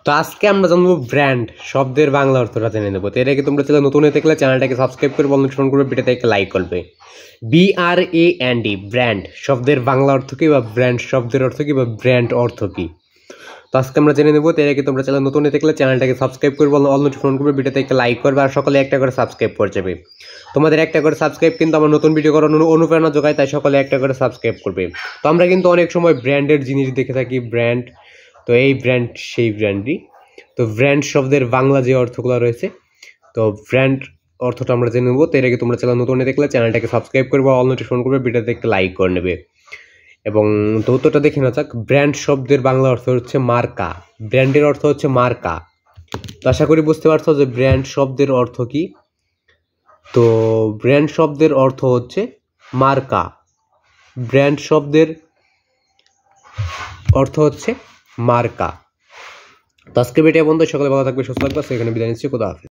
তো আজকে আমরা জানবো ব্র্যান্ড শব্দের বাংলা অর্থটা জেনে নেবো। তো এর আগে তোমরা চ্যানেল নতুন হয়ে থাকলে চ্যানেলটাকে সাবস্ক্রাইব করে বল নোটিফিকেশন করবে, ভিডিওতে একটা লাইক করবে। BRAND ব্র্যান্ড শব্দের বাংলা অর্থ কি, বা ব্র্যান্ড শব্দের অর্থ কি, বা ব্র্যান্ড অর্থ কি? তো আজকে আমরা জেনে নেবো। তো এর আগে তোমরা চ্যানেল নতুন হয়ে থাকলে চ্যানেলটাকে সাবস্ক্রাইব করে বল অল নোটিফিকেশন করবে, ভিডিওতে একটা লাইক করবে, আর সকলে একটা করে সাবস্ক্রাইব করে যাবে। তোমাদের একটা করে সাবস্ক্রাইব কিন্তু আমার নতুন ভিডিও করার অনুপ্রেরণা যোগায়, তাই সকলে একটা করে সাবস্ক্রাইব করবে। তো আমরা কিন্তু অনেক সময় ব্র্যান্ডের জিনিস দেখে থাকি, ব্র্যান্ড। তো এই ব্র্যান্ড সেই ব্র্যান্ডই। তো ব্র্যান্ড শব্দের বাংলা যে অর্থগুলো রয়েছে, তো ব্র্যান্ড অর্থটা আমরা জেনে নেবো। তো এর আগে তোমরা চ্যানেল নতুন দেখলে চ্যানেলটাকে সাবস্ক্রাইব করবে, অল নোটিফিকেশন করবে, ভিডিওতে একটা লাইক করে নেবে। এবং দৌতটা দেখে না যাক। ব্র্যান্ড শব্দের বাংলা অর্থ হচ্ছে মার্কা। ব্র্যান্ডের অর্থ হচ্ছে মার্কা। তো আশা করি বুঝতে পারছো যে ব্র্যান্ড শব্দের অর্থ কি। তো ব্র্যান্ড শব্দের অর্থ হচ্ছে মার্কা। ব্র্যান্ড শব্দের অর্থ হচ্ছে মার্কা। তো আজকে ভিডিও বন্ধু, সকলে ভালো থাকবে, সুস্থ থাকবে। সেখানে বিদায় নিচ্ছি, খোদা হাফেজ।